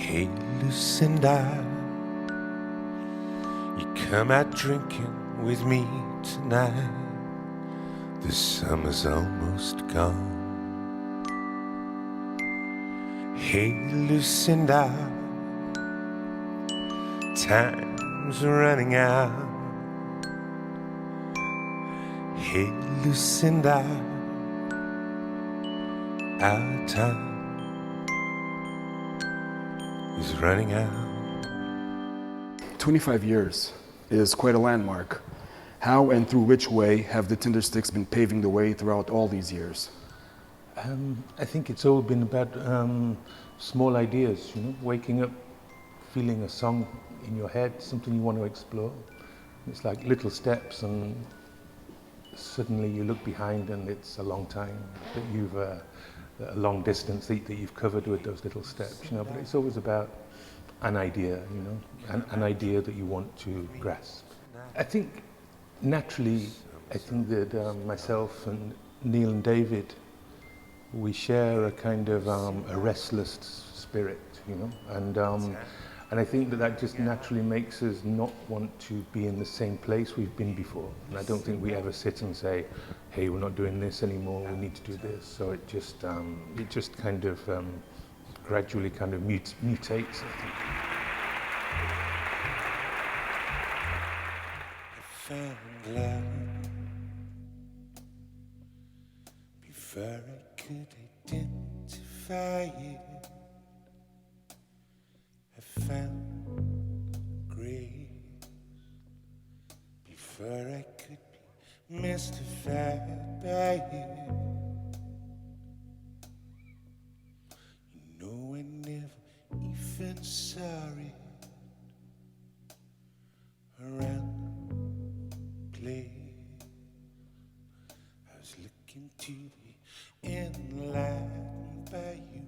Hey, Lucinda, you come out drinking with me tonight. The summer's almost gone. Hey, Lucinda, time's running out. Hey, Lucinda, our time is running out. 25 years is quite a landmark. How and through which way have the Tindersticks been paving the way throughout all these years? I think it's all been about small ideas, waking up, feeling a song in your head, something you want to explore. It's like little steps, and suddenly you look behind and it's a long time that you've, a long distance that you've covered with those little steps, but it's always about an idea, an idea that you want to grasp. I think naturally, I think that myself and Neil and David, we share a kind of a restless spirit, and I think that just naturally makes us not want to be in the same place we've been before. And I don't think we ever sit and say, hey, we're not doing this anymore, we need to do this. So it just kind of gradually kind of mutates, I think. I found love before I could identify it. I found grace before I could be mystified by it. I never even saw it around the place. I was looking to be enlightened by you.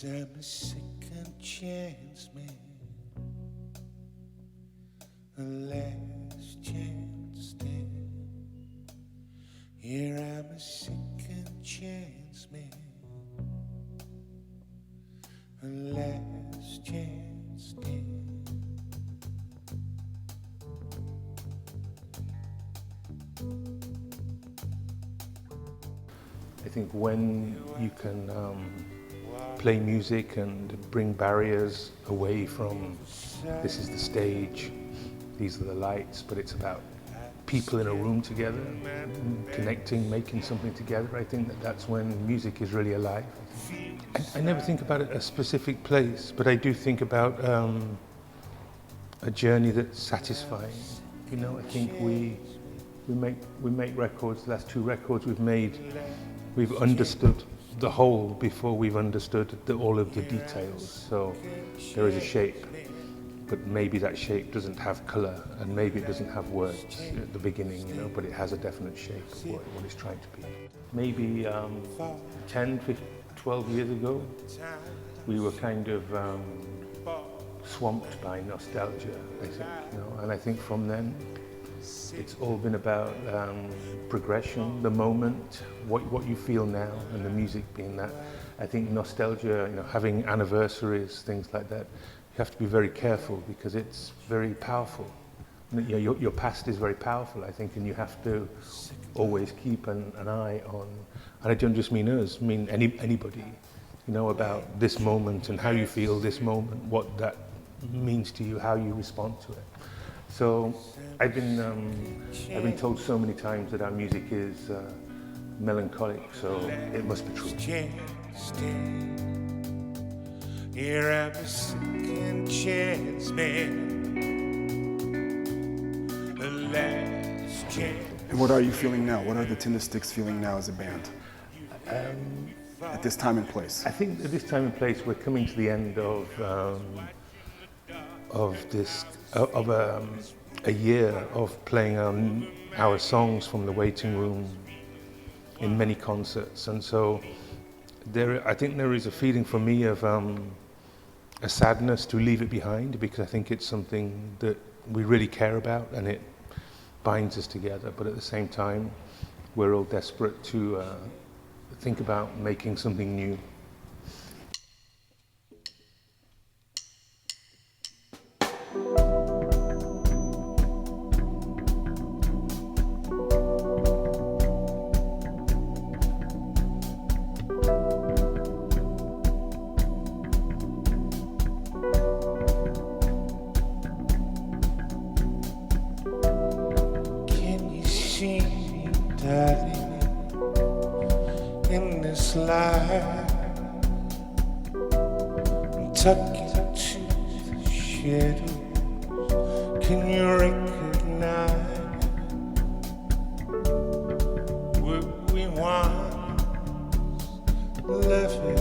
I'm a second chance man, a last chance stand. Here I'm a second chance man, a last chance stand. I think when you can play music and bring barriers away from this is the stage, these are the lights, but it's about people in a room together, connecting, making something together. I think that's when music is really alive. I never think about a specific place, but I do think about a journey that's satisfying. I think we make records. The last two records we've made, we've understood the whole before we've understood all of the details. So there is a shape, but maybe that shape doesn't have colour, and maybe it doesn't have words at the beginning, but it has a definite shape of what it's trying to be. Maybe 10, 15, 12 years ago, we were kind of swamped by nostalgia, I think, and I think from then, it's all been about progression, the moment, what you feel now, and the music being that. I think nostalgia, having anniversaries, things like that, you have to be very careful because it's very powerful. Your past is very powerful, I think, and you have to always keep an eye on, and I don't just mean us, I mean anybody, about this moment and how you feel this moment, what that means to you, how you respond to it. So I've been told so many times that our music is melancholic, so it must be true. Here I'm a second chance man, a last chance. And what are you feeling now? What are the Tindersticks feeling now as a band? At this time and place? I think at this time and place we're coming to the end of a year of playing our songs from the waiting room in many concerts, and so I think there is a feeling for me of a sadness to leave it behind, because I think it's something that we really care about and it binds us together, but at the same time we're all desperate to think about making something new. In this life, tuck into the shadows. Can you recognize what we once living?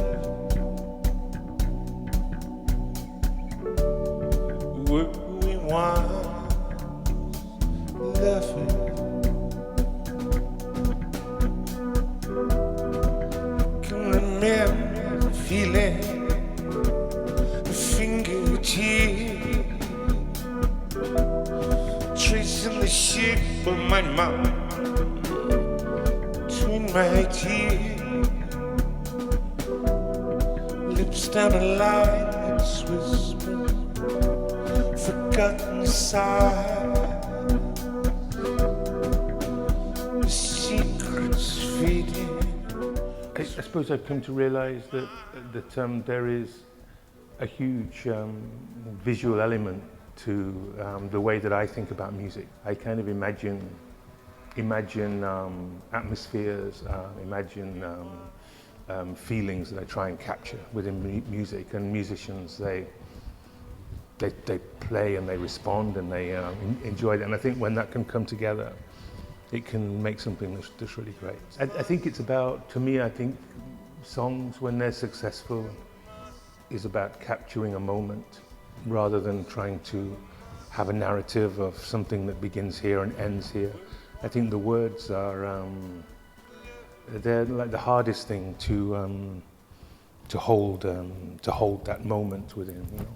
What we once living? Feeling the fingertip, tracing the shape of my mouth between my teeth, lips down a line that's whispered, forgotten sigh, the secrets fading. I suppose I've come to realise that there is a huge visual element to the way that I think about music. I kind of imagine atmospheres, imagine feelings that I try and capture within music, and musicians they play and they respond and they enjoy it, and I think when that can come together, it can make something that's really great. I think it's about, to me, I think songs, when they're successful, is about capturing a moment rather than trying to have a narrative of something that begins here and ends here. I think the words are, they're like the hardest thing to hold that moment within, you know.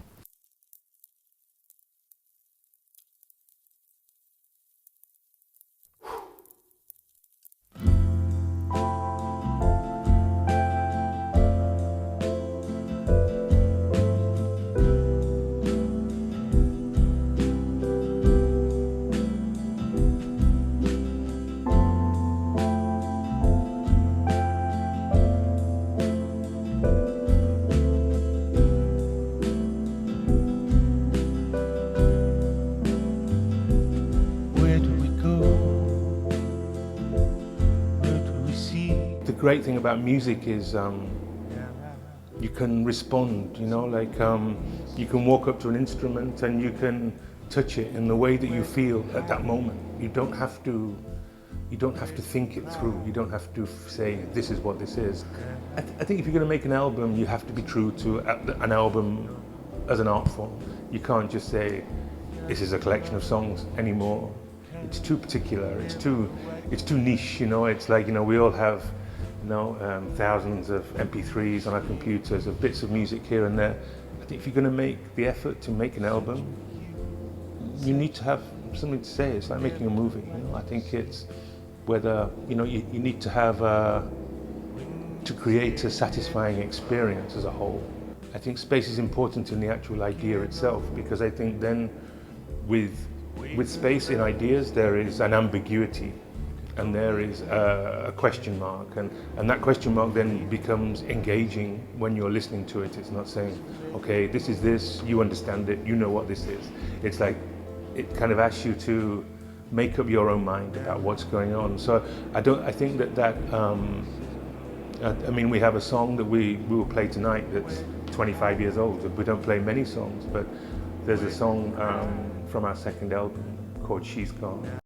The great thing about music is you can respond, you know, like you can walk up to an instrument and you can touch it in the way that you feel at that moment. You don't have to think it through. You don't have to say, this is what this is. I think if you're going to make an album, you have to be true to an album as an art form. You can't just say, this is a collection of songs anymore. It's too particular, it's too niche, you know. It's like, you know, we all have, you know, thousands of MP3s on our computers of bits of music here and there. I think if you're going to make the effort to make an album, you need to have something to say. It's like making a movie, you know. I think it's whether, you know, you need to have to create a satisfying experience as a whole. I think space is important in the actual idea itself, because I think then with space in ideas there is an ambiguity and there is a question mark, and that question mark then becomes engaging when you're listening to it. It's not saying, okay, this is this, you understand it, you know what this is. It's like, it kind of asks you to make up your own mind about what's going on. So I think that I mean, we have a song that we will play tonight that's 25 years old. We don't play many songs, but there's a song from our second album called She's Gone.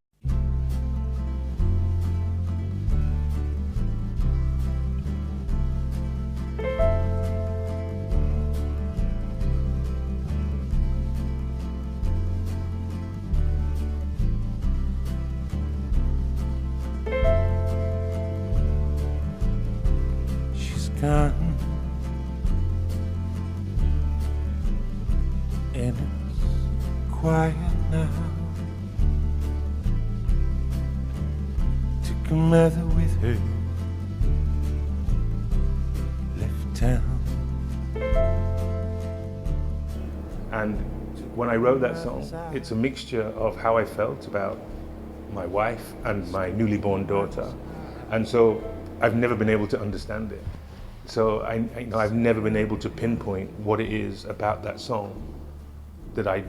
Gone, and it's quiet now. Took a mother with her town. And when I wrote that song, it's a mixture of how I felt about my wife and my newly born daughter. And so I've never been able to understand it. So I've never been able to pinpoint what it is about that song that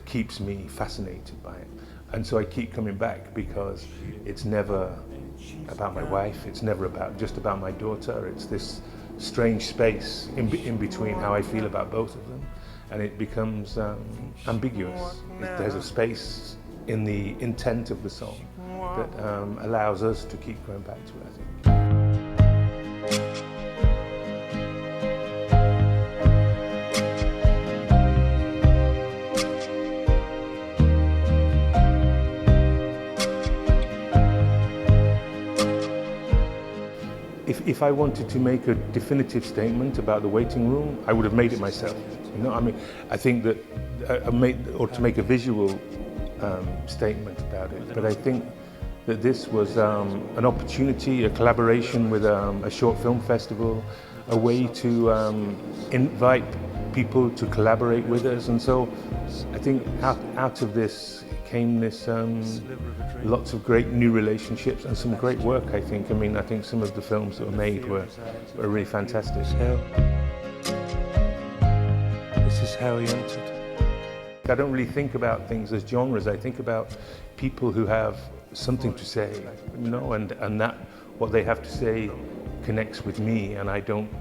keeps me fascinated by it. And so I keep coming back because it's never about my wife, it's never just about my daughter. It's this strange space in between how I feel about both of them. And it becomes ambiguous. There's a space in the intent of the song that allows us to keep going back to it, I think. If I wanted to make a definitive statement about the waiting room, I would have made it myself. You know, I mean, I think that to make a visual statement about it. But I think that this was an opportunity, a collaboration with a short film festival, a way to invite people to collaborate with us. And so I think out of this came this lots of great new relationships and some great work, I think. I mean, I think some of the films that were made were really fantastic. This is how he entered. I don't really think about things as genres. I think about people who have something to say, you know, and that what they have to say connects with me. And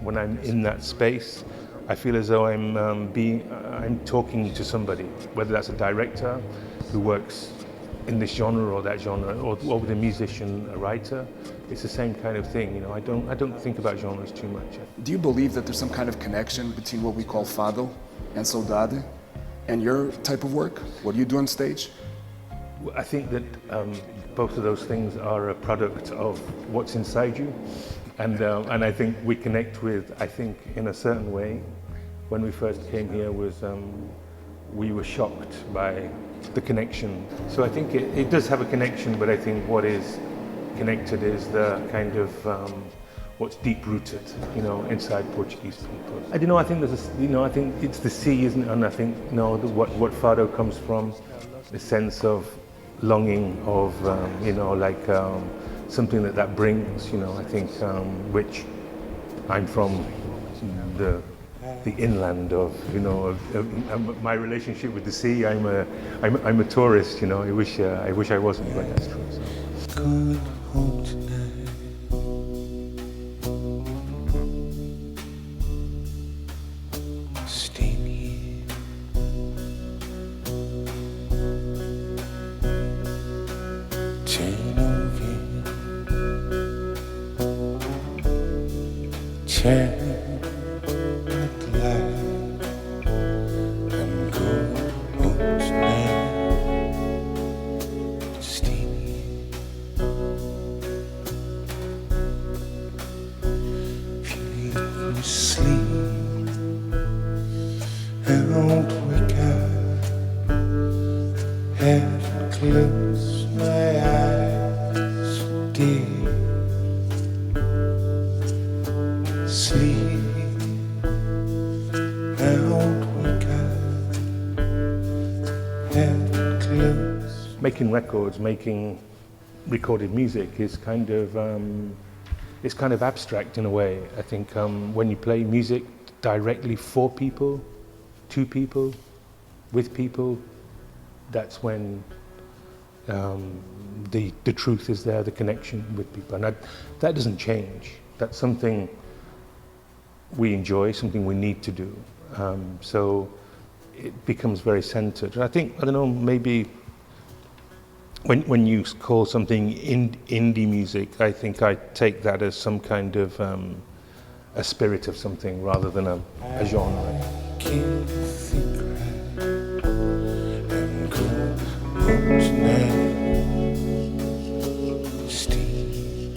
when I'm in that space, I feel as though I'm talking to somebody, whether that's a director who works in this genre or that genre, or with a musician, a writer. It's the same kind of thing, you know. I don't think about genres too much. Do you believe that there's some kind of connection between what we call fado and saudade and your type of work, what you do on stage? I think that both of those things are a product of what's inside you, and I think we connect with, I think, in a certain way. When we first came here we were shocked by the connection. So I think it does have a connection, but I think what is connected is the kind of what's deep-rooted, you know, inside Portuguese people. I don't know. I think I think it's the sea, isn't it? And I think what fado comes from, the sense of longing of you know, like something that brings, you know. I think which I'm from the inland of, you know, of my relationship with the sea. I'm a tourist, you know. I wish I wasn't, but that's true. So. Going home tonight. Steamy. Turn over. Turn. Close my eyes, dear. Sleep, I won't wake up. Head close. Making records, making recorded music is kind of it's kind of abstract in a way. I think when you play music directly for people, to people, with people, that's when the truth is there, the connection with people, and that doesn't change. That's something we enjoy, something we need to do. So it becomes very centered. And I think, I don't know, maybe when you call something indie music, I think I take that as some kind of a spirit of something rather than a genre. Can't think right and go home tonight. Steve.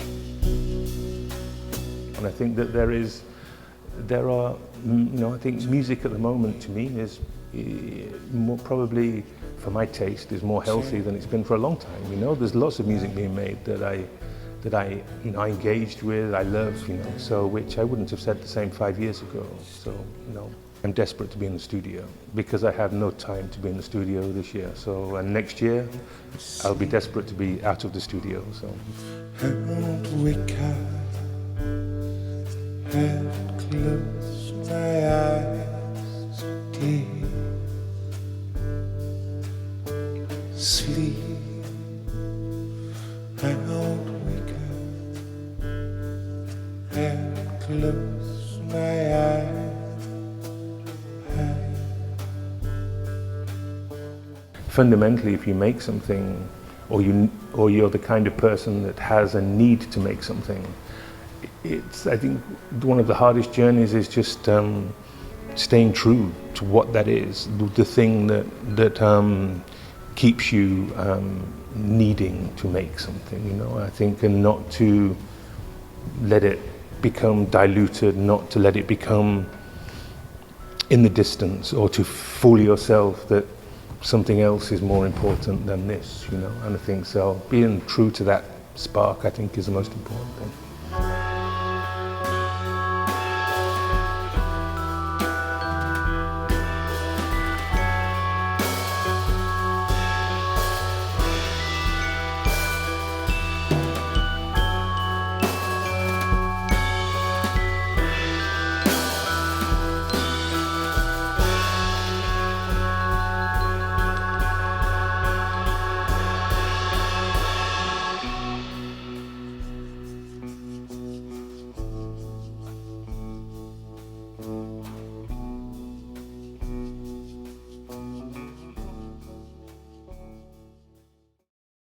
And I think that there are, you know, I think music at the moment to me is more probably, for my taste, is more healthy than it's been for a long time. You know, there's lots of music being made that that I engaged with, I love, so which I wouldn't have said the same 5 years ago. So, I'm desperate to be in the studio because I have no time to be in the studio this year. So, and next year, I'll be desperate to be out of the studio. So. And wake up and close my eyes deep. Sleep. I won't wake up and close my eyes. Fundamentally, if you make something, or you're the kind of person that has a need to make something, I think one of the hardest journeys is just staying true to what that is, the thing that keeps you needing to make something, I think, and not to let it become diluted, not to let it become in the distance, or to fool yourself that something else is more important than this, and I think so. Being true to that spark, I think, is the most important thing.